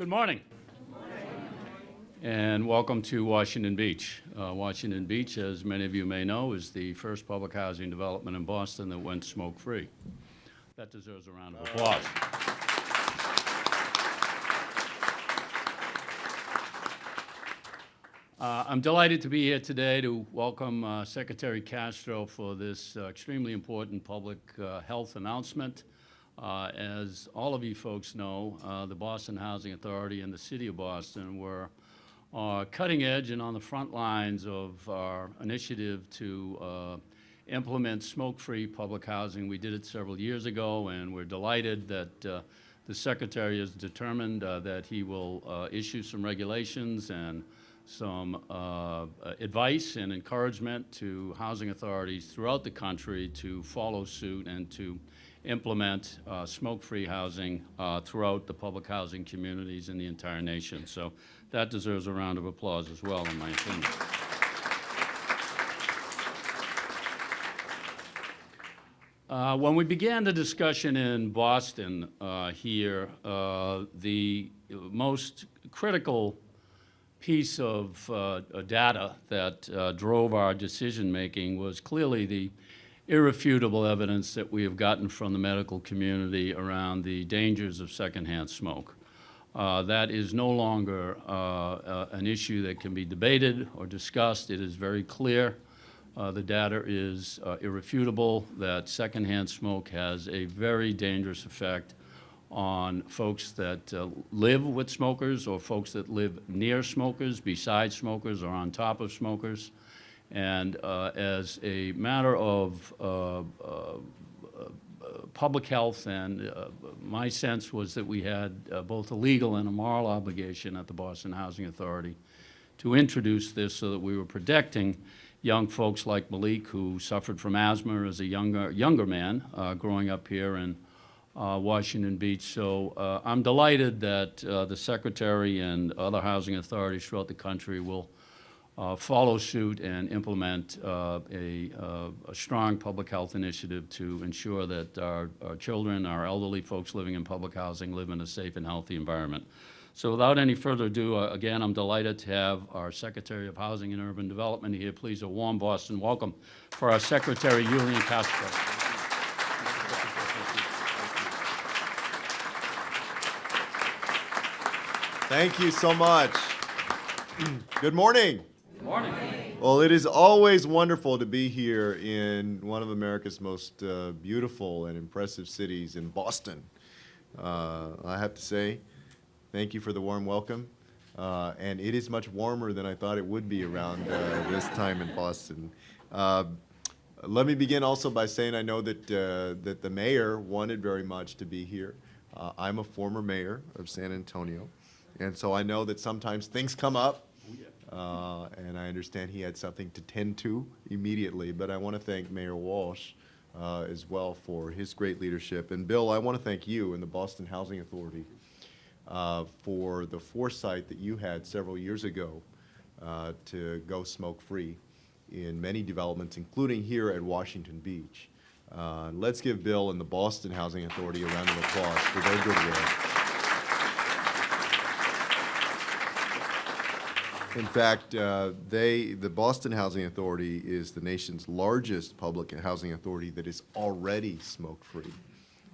Good morning. And welcome to Washington Beech. Washington Beech, as many of you may know, is the first public housing development in Boston that went smoke-free. That deserves a round of applause. I'm delighted to be here today to welcome Secretary Castro for this extremely important public health announcement. As all of you folks know, the Boston Housing Authority and the City of Boston were cutting edge and on the front lines of our initiative to implement smoke-free public housing. We did it several years ago, and we're delighted that the Secretary is determined that he will issue some regulations and some advice and encouragement to housing authorities throughout the country to follow suit and to implement smoke-free housing throughout the public housing communities in the entire nation. So that deserves a round of applause as well, in my opinion. When we began the discussion in Boston here, the most critical piece of data that drove our decision-making was clearly the irrefutable evidence that we have gotten from the medical community around the dangers of secondhand smoke. That is no longer an issue that can be debated or discussed. It is very clear. The data is irrefutable that secondhand smoke has a very dangerous effect on folks that live with smokers or folks that live near smokers, beside smokers, or on top of smokers. And as a matter of public health, and my sense was that we had both a legal and a moral obligation at the Boston Housing Authority to introduce this so that we were protecting young folks like Malik, who suffered from asthma as a younger man growing up here in Washington Beech. So I'm delighted that the Secretary and other housing authorities throughout the country will follow suit and implement a strong public health initiative to ensure that our children, our elderly folks living in public housing live in a safe and healthy environment. So without any further ado, again, I'm delighted to have our Secretary of Housing and Urban Development here. Please, a warm Boston welcome for our Secretary, Julian Castro. Thank you so much. Good morning. Good morning. Well, it is always wonderful to be here in one of America's most beautiful and impressive cities, in Boston. I have to say, thank you for the warm welcome. And it is much warmer than I thought it would be around this time in Boston. Let me begin also by saying I know that the mayor wanted very much to be here. I'm a former mayor of San Antonio, and so I know that sometimes things come up. And I understand he had something to tend to immediately, but I want to thank Mayor Walsh as well for his great leadership. And Bill, I want to thank you and the Boston Housing Authority for the foresight that you had several years ago to go smoke-free in many developments, including here at Washington Beech. Let's give Bill and the Boston Housing Authority a round of applause for their good work. In fact, the Boston Housing Authority is the nation's largest public housing authority that is already smoke-free.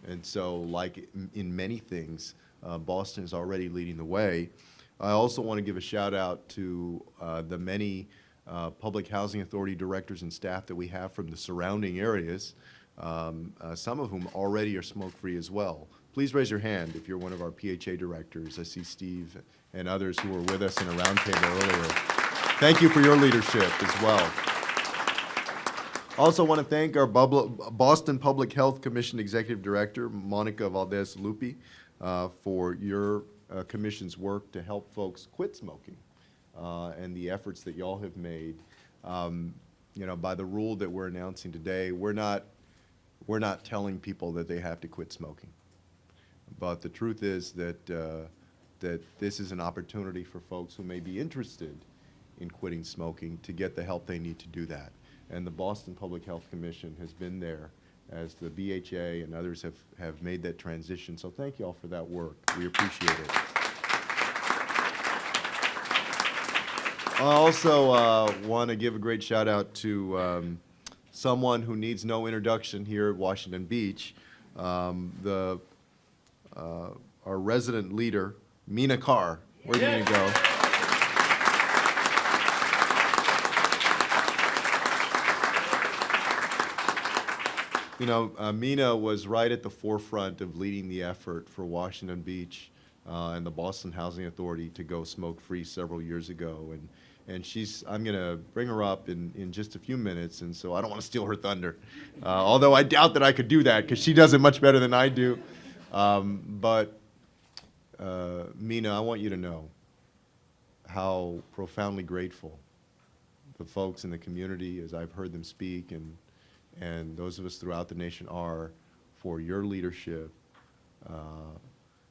And so, like in many things, Boston is already leading the way. I also want to give a shout out to the many public housing authority directors and staff that we have from the surrounding areas, some of whom already are smoke-free as well. Please raise your hand if you're one of our PHA directors. I see Steve and others who were with us in a roundtable earlier. Thank you for your leadership as well. Also want to thank our Boston Public Health Commission Executive Director, Monica Valdez-Lupi, for your commission's work to help folks quit smoking and the efforts that y'all have made. By the rule that we're announcing today, we're not telling people that they have to quit smoking. But the truth is that this is an opportunity for folks who may be interested in quitting smoking to get the help they need to do that. And the Boston Public Health Commission has been there as the BHA and others have made that transition. So thank you all for that work. We appreciate it. I also want to give a great shout out to someone who needs no introduction here at Washington Beach, our resident leader, Mina Carr. Where did Mina go? You know, Mina was right at the forefront of leading the effort for Washington Beach and the Boston Housing Authority to go smoke-free several years ago. And I'm going to bring her up in just a few minutes, and so I don't want to steal her thunder. Although I doubt that I could do that, because she does it much better than I do. But Mina, I want you to know how profoundly grateful the folks in the community, as I've heard them speak, and those of us throughout the nation are, for your leadership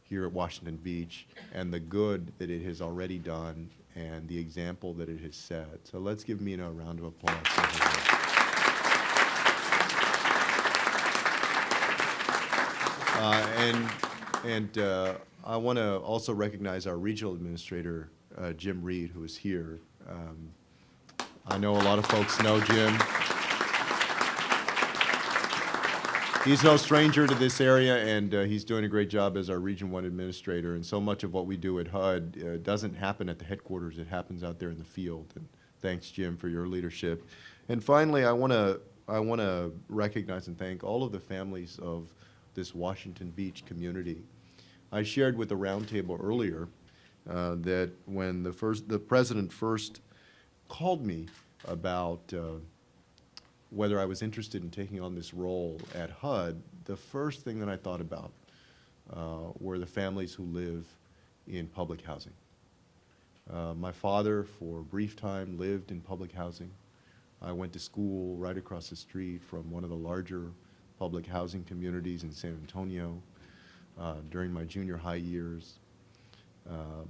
here at Washington Beach and the good that it has already done and the example that it has set. So let's give Mina a round of applause. I want to also recognize our regional administrator, Jim Reed, who is here. I know a lot of folks know Jim. He's no stranger to this area, and he's doing a great job as our Region 1 administrator. And so much of what we do at HUD doesn't happen at the headquarters. It happens out there in the field. And thanks, Jim, for your leadership. And finally, I want to recognize and thank all of the families of this Washington Beach community. I shared with the roundtable earlier that when the president first called me about whether I was interested in taking on this role at HUD, the first thing that I thought about were the families who live in public housing. My father, for a brief time, lived in public housing. I went to school right across the street from one of the larger public housing communities in San Antonio during my junior high years.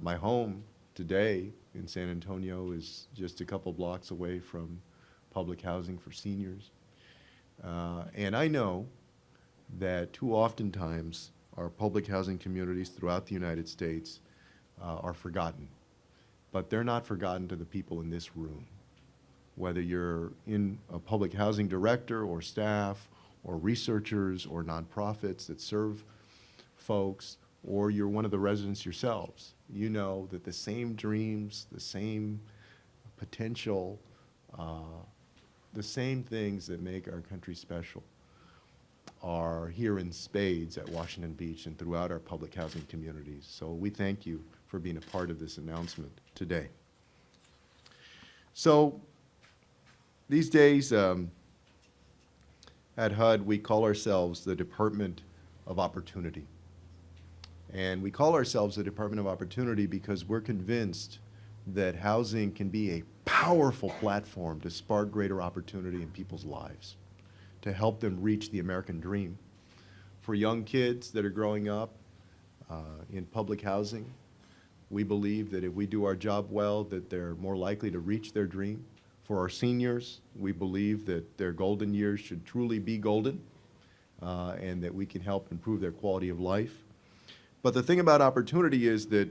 My home today in San Antonio is just a couple blocks away from public housing for seniors. And I know that too oftentimes our public housing communities throughout the United States are forgotten. But they're not forgotten to the people in this room. Whether you're in a public housing director or staff or researchers or nonprofits that serve folks, or you're one of the residents yourselves, you know that the same dreams, the same potential, the same things that make our country special are here in spades at Washington Beach and throughout our public housing communities. So we thank you for being a part of this announcement today. So these days at HUD, we call ourselves the Department of Opportunity. And we call ourselves the Department of Opportunity because we're convinced that housing can be a powerful platform to spark greater opportunity in people's lives, to help them reach the American dream. For young kids that are growing up in public housing, we believe that if we do our job well, that they're more likely to reach their dream. For our seniors, we believe that their golden years should truly be golden and that we can help improve their quality of life. But the thing about opportunity is that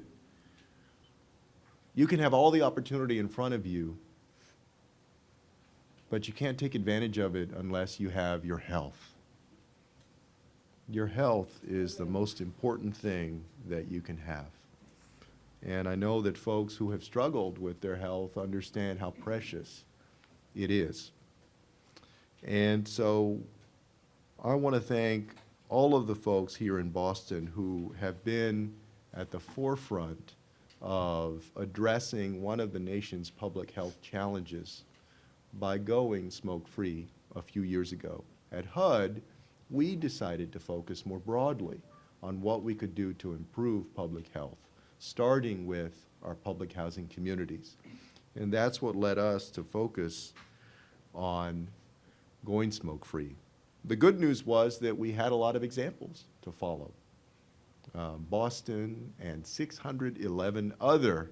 you can have all the opportunity in front of you, but you can't take advantage of it unless you have your health. Your health is the most important thing that you can have. And I know that folks who have struggled with their health understand how precious it is. And so I want to thank all of the folks here in Boston who have been at the forefront of addressing one of the nation's public health challenges by going smoke-free a few years ago. At HUD, we decided to focus more broadly on what we could do to improve public health, starting with our public housing communities. And that's what led us to focus on going smoke-free. The good news was that we had a lot of examples to follow. Boston and 611 other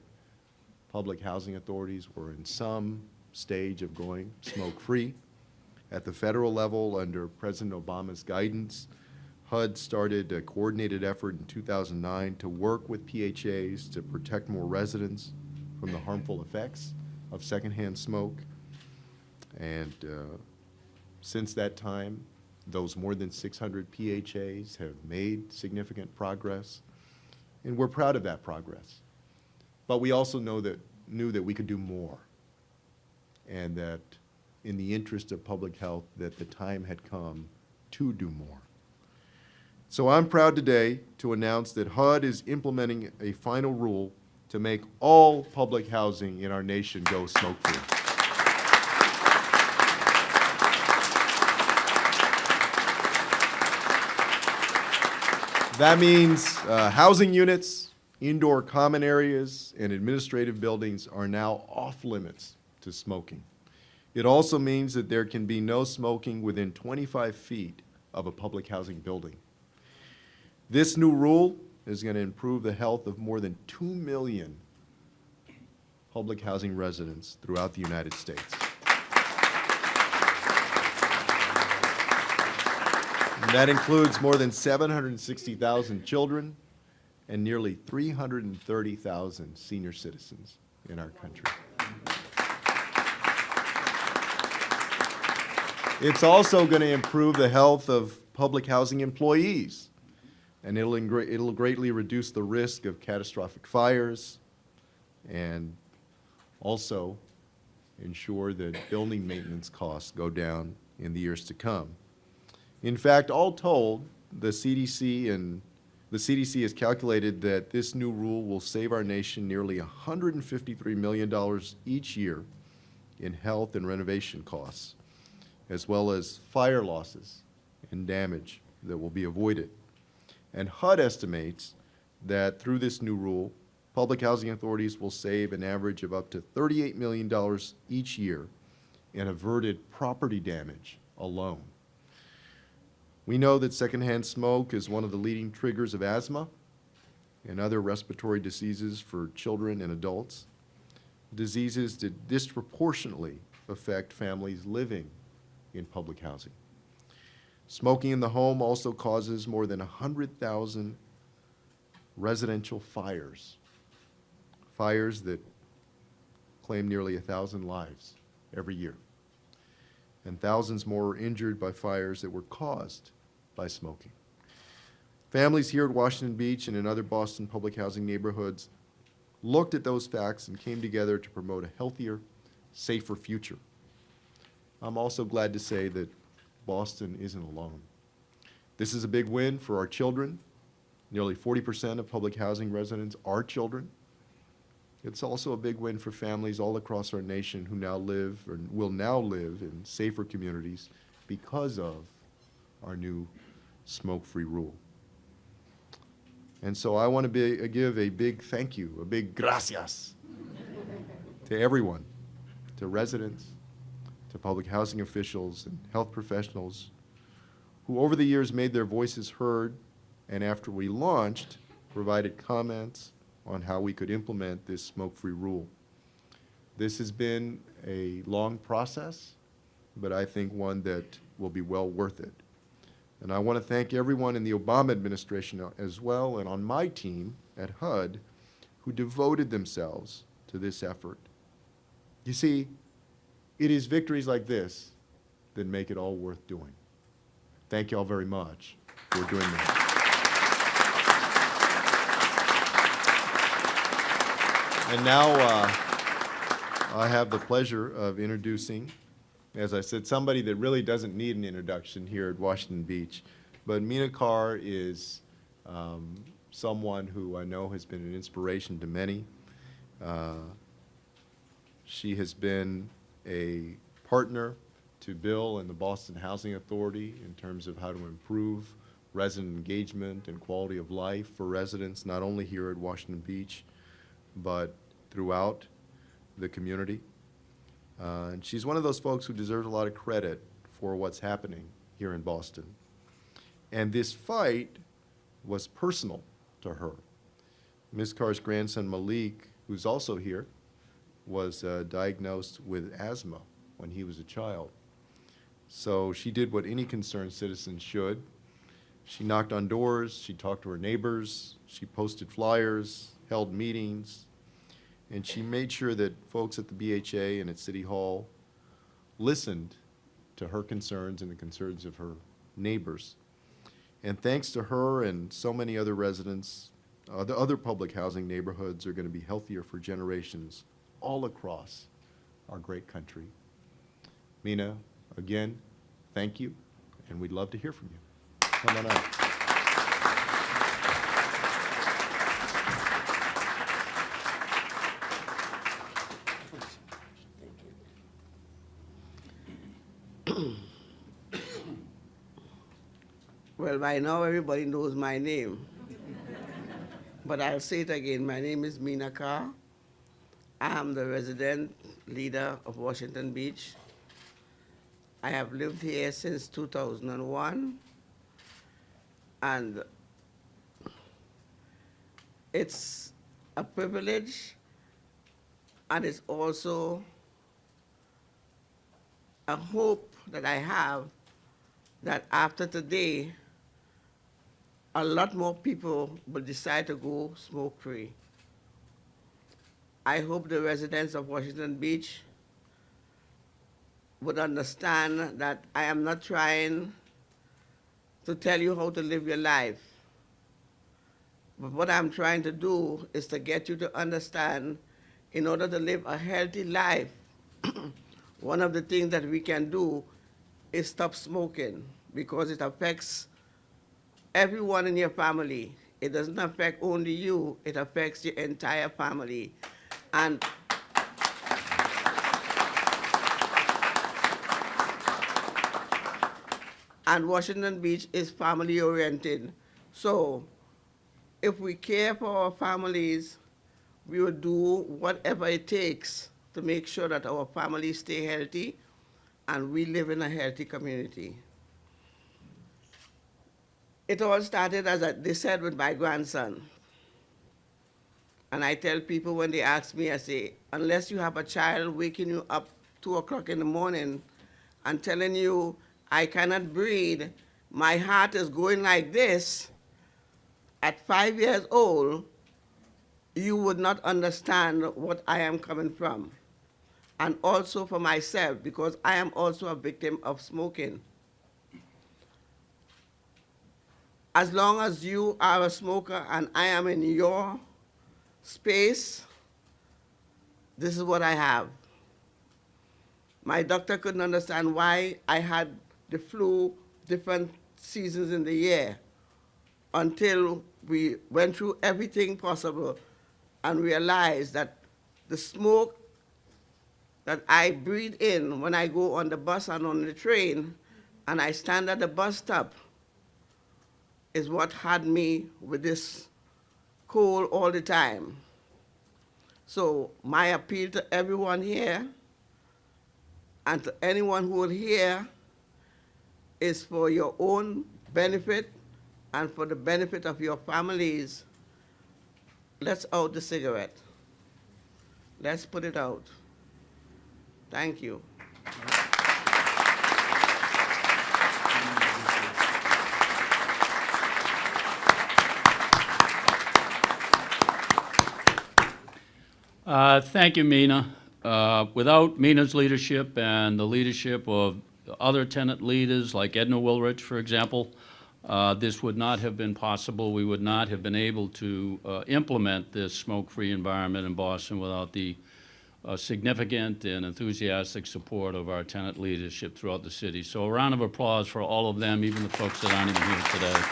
public housing authorities were in some stage of going smoke-free. At the federal level, under President Obama's guidance, HUD started a coordinated effort in 2009 to work with PHAs to protect more residents from the harmful effects of secondhand smoke. And since that time, those more than 600 PHAs have made significant progress, and we're proud of that progress. But we also knew that we could do more, and that in the interest of public health, that the time had come to do more. So I'm proud today to announce that HUD is implementing a final rule to make all public housing in our nation go smoke-free. That means housing units, indoor common areas, and administrative buildings are now off limits to smoking. It also means that there can be no smoking within 25 feet of a public housing building. This new rule is going to improve the health of more than 2 million public housing residents throughout the United States. And that includes more than 760,000 children and nearly 330,000 senior citizens in our country. It's also going to improve the health of public housing employees, and it'll greatly reduce the risk of catastrophic fires and also ensure that building maintenance costs go down in the years to come. In fact, all told, the CDC has calculated that this new rule will save our nation nearly $153 million each year in health and renovation costs, as well as fire losses and damage that will be avoided. And HUD estimates that through this new rule, public housing authorities will save an average of up to $38 million each year in averted property damage alone. We know that secondhand smoke is one of the leading triggers of asthma and other respiratory diseases for children and adults, diseases that disproportionately affect families living in public housing. Smoking in the home also causes more than 100,000 residential fires, fires that claim nearly 1,000 lives every year, and thousands more are injured by fires that were caused by smoking. Families here at Washington Beech and in other Boston public housing neighborhoods looked at those facts and came together to promote a healthier, safer future. I'm also glad to say that Boston isn't alone. This is a big win for our children. Nearly 40% of public housing residents are children. It's also a big win for families all across our nation who now live or will now live in safer communities because of our new smoke-free rule. And so I want to give a big thank you, a big gracias to everyone, to residents, to public housing officials and health professionals who over the years made their voices heard and after we launched, provided comments on how we could implement this smoke-free rule. This has been a long process, but I think one that will be well worth it. And I want to thank everyone in the Obama administration as well, and on my team at HUD, who devoted themselves to this effort. You see, it is victories like this that make it all worth doing. Thank you all very much for doing that. And now I have the pleasure of introducing, as I said, somebody that really doesn't need an introduction here at Washington Beech. But Mina Carr is someone who I know has been an inspiration to many. She has been a partner to Bill and the Boston Housing Authority in terms of how to improve resident engagement and quality of life for residents, not only here at Washington Beech, but throughout the community. And she's one of those folks who deserves a lot of credit for what's happening here in Boston. And this fight was personal to her. Ms. Carr's grandson, Malik, who's also here, was diagnosed with asthma when he was a child. So she did what any concerned citizen should. She knocked on doors, she talked to her neighbors, she posted flyers, held meetings, and she made sure that folks at the BHA and at City Hall listened to her concerns and the concerns of her neighbors. And thanks to her and so many other residents, the other public housing neighborhoods are going to be healthier for generations all across our great country. Mina, again, thank you, and we'd love to hear from you. Come on up. Well, by now everybody knows my name. But I'll say it again. My name is Mina Carr. I am the resident leader of Washington Beech. I have lived here since 2001. And it's a privilege, and it's also a hope that I have that after today, a lot more people will decide to go smoke-free. I hope the residents of Washington Beech would understand that I am not trying to tell you how to live your life. But what I'm trying to do is to get you to understand, in order to live a healthy life, one of the things that we can do is stop smoking, because it affects everyone in your family. It doesn't affect only you, it affects your entire family. And Washington Beech is family oriented. So if we care for our families, we will do whatever it takes to make sure that our families stay healthy and we live in a healthy community. It all started, as they said, with my grandson. And I tell people when they ask me, I say, unless you have a child waking you up 2 o'clock in the morning and telling you, I cannot breathe, my heart is going like this, at 5 years old, you would not understand what I am coming from. And also for myself, because I am also a victim of smoking. As long as you are a smoker and I am in your space, this is what I have. My doctor couldn't understand why I had the flu different seasons in the year, until we went through everything possible and realized that the smoke that I breathe in when I go on the bus and on the train and I stand at the bus stop is what had me with this cold all the time. So my appeal to everyone here and to anyone who will hear is for your own benefit and for the benefit of your families. Let's out the cigarette. Let's put it out. Thank you. Thank you, Mina. Without Mina's leadership and the leadership of other tenant leaders like Edna Wilrich, for example, this would not have been possible. We would not have been able to implement this smoke-free environment in Boston without the significant and enthusiastic support of our tenant leadership throughout the city. So a round of applause for all of them, even the folks that aren't even here today.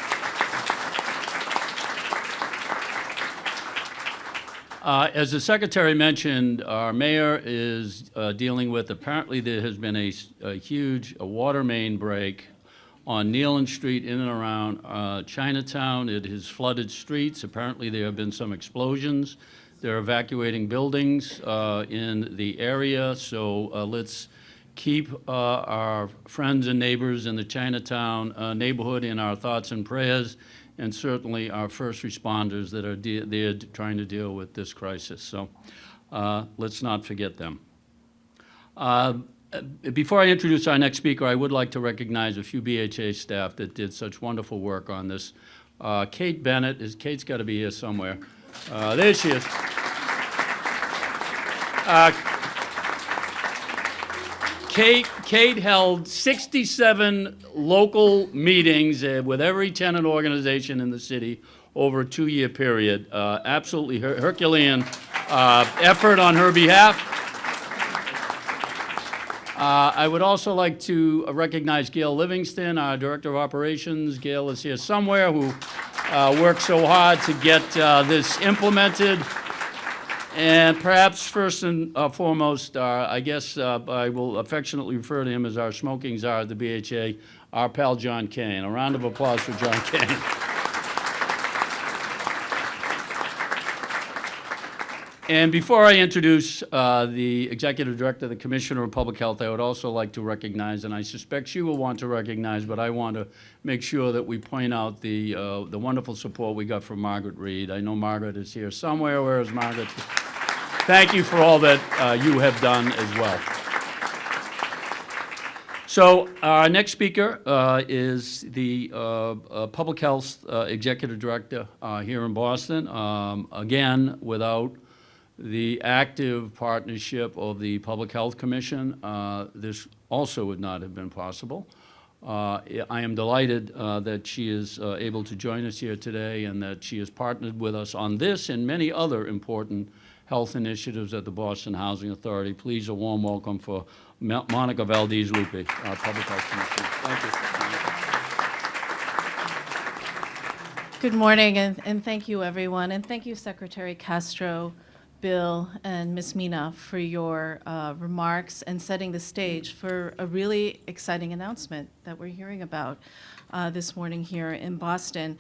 As the secretary mentioned, our mayor is dealing with, apparently there has been a huge water main break on Nealon Street in and around Chinatown. It has flooded streets. Apparently there have been some explosions. They're evacuating buildings in the area, so let's keep our friends and neighbors in the Chinatown neighborhood in our thoughts and prayers, and certainly our first responders that are there trying to deal with this crisis. So let's not forget them. Before I introduce our next speaker, I would like to recognize a few BHA staff that did such wonderful work on this. Kate Bennett, Kate's got to be here somewhere. There she is. Kate held 67 local meetings with every tenant organization in the city over a 2-year period. Absolutely Herculean effort on her behalf. I would also like to recognize Gail Livingston, our Director of Operations. Gail is here somewhere, who worked so hard to get this implemented. And perhaps first and foremost, I guess I will affectionately refer to him as our smoking czar at the BHA, our pal John Kane. A round of applause for John Kane. And before I introduce the Executive Director, the Commissioner of Public Health, I would also like to recognize, and I suspect she will want to recognize, but I want to make sure that we point out the wonderful support we got from Margaret Reed. I know Margaret is here somewhere. Where is Margaret? Thank you for all that you have done as well. So our next speaker is the Public Health Executive Director here in Boston. Again, without the active partnership of the Public Health Commission, this also would not have been possible. I am delighted that she is able to join us here today and that she has partnered with us on this and many other important health initiatives at the Boston Housing Authority. Please, a warm welcome for Monica Valdez-Lupi, our Public Health Commissioner. Thank you. Good morning, and thank you, everyone. And thank you, Secretary Castro, Bill, and Ms. Mina, for your remarks and setting the stage for a really exciting announcement that we're hearing about this morning here in Boston.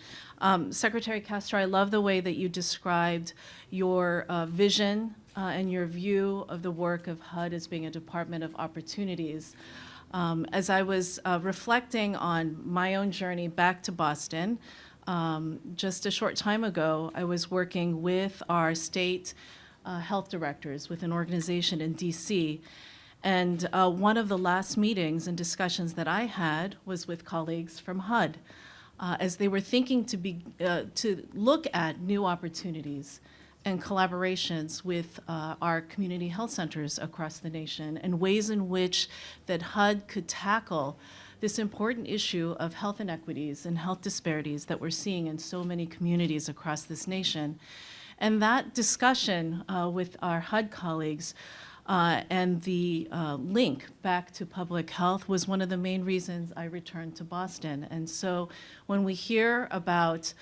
Secretary Castro, I love the way that you described your vision and your view of the work of HUD as being a department of opportunities. As I was reflecting on my own journey back to Boston, just a short time ago, I was working with our state health directors with an organization in DC. And one of the last meetings and discussions that I had was with colleagues from HUD as they were thinking to look at new opportunities and collaborations with our community health centers across the nation and ways in which that HUD could tackle this important issue of health inequities and health disparities that we're seeing in so many communities across this nation. And that discussion with our HUD colleagues and the link back to public health was one of the main reasons I returned to Boston. And so when we hear about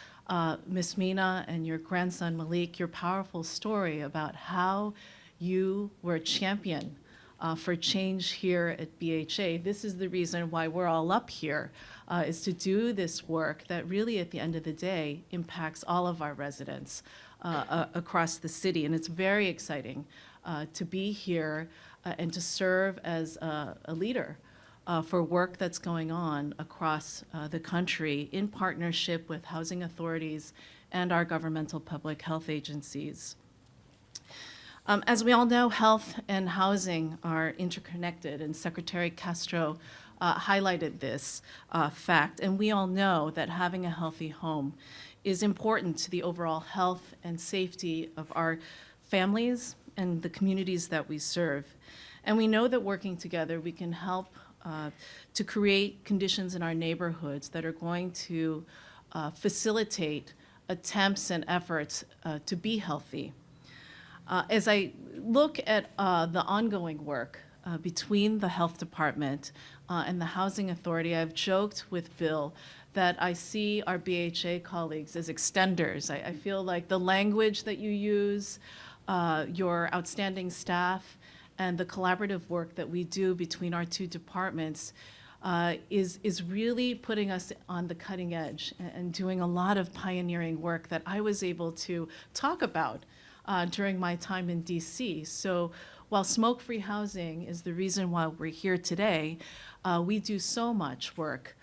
Ms. Mina and your grandson Malik, your powerful story about how you were a champion for change here at BHA, this is the reason why we're all up here, is to do this work that really at the end of the day impacts all of our residents across the city. And it's very exciting to be here and to serve as a leader for work that's going on across the country in partnership with housing authorities and our governmental public health agencies. As we all know, health and housing are interconnected, and Secretary Castro highlighted this fact. And we all know that having a healthy home is important to the overall health and safety of our families and the communities that we serve. And we know that working together, we can help to create conditions in our neighborhoods that are going to facilitate attempts and efforts to be healthy. As I look at the ongoing work between the health department and the housing authority, I've joked with Bill that I see our BHA colleagues as extenders. I feel like the language that you use, your outstanding staff, and the collaborative work that we do between our two departments is really putting us on the cutting edge and doing a lot of pioneering work that I was able to talk about during my time in DC. So while smoke-free housing is the reason why we're here today, we do so much work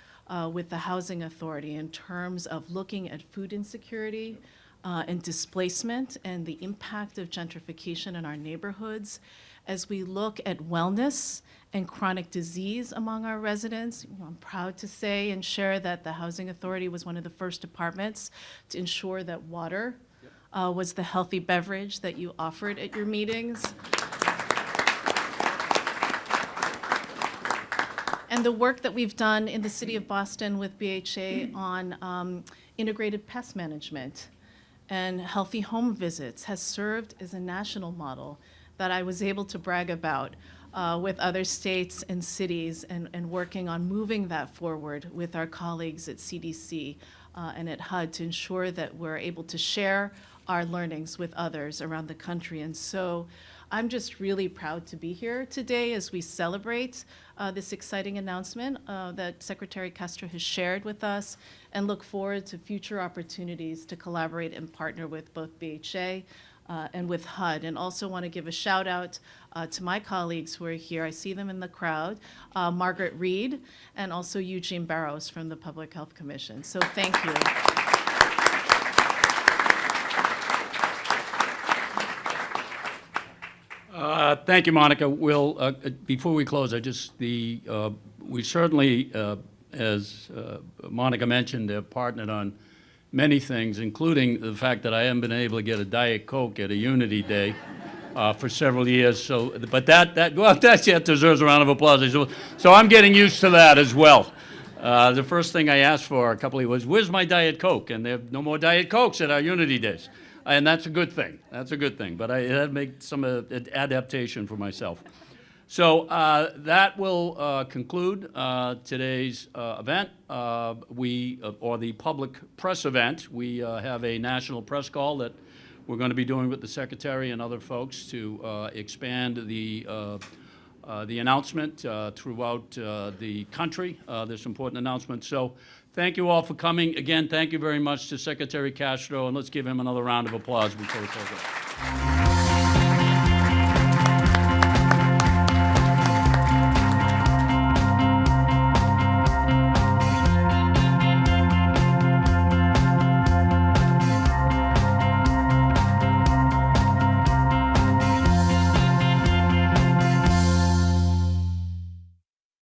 with the Housing Authority in terms of looking at food insecurity and displacement and the impact of gentrification in our neighborhoods. As we look at wellness and chronic disease among our residents, I'm proud to say and share that the Housing Authority was one of the first departments to ensure that water was the healthy beverage that you offered at your meetings. And the work that we've done in the city of Boston with BHA on integrated pest management and healthy home visits has served as a national model that I was able to brag about with other states and cities, and working on moving that forward with our colleagues at CDC and at HUD to ensure that we're able to share our learnings with others around the country. And so I'm just really proud to be here today as we celebrate this exciting announcement that Secretary Castro has shared with us, and look forward to future opportunities to collaborate and partner with both BHA and with HUD. And also want to give a shout out to my colleagues who are here. I see them in the crowd, Margaret Reed and also Eugene Barrows from the Public Health Commission. So thank you. Thank you, Monica. We'll, before we close, we certainly, as Monica mentioned, have partnered on many things, including the fact that I haven't been able to get a Diet Coke at a Unity Day for several years. So, but that deserves a round of applause. So I'm getting used to that as well. The first thing I asked for a couple of years was, "Where's my Diet Coke?" And there are no more Diet Cokes at our Unity Days. And that's a good thing. That's a good thing. But I had to make some adaptation for myself. So that will conclude today's event, or the public press event. We have a national press call that we're going to be doing with the Secretary and other folks to expand the announcement throughout the country, this important announcement. So thank you all for coming. Again, thank you very much to Secretary Castro, and let's give him another round of applause before we close it.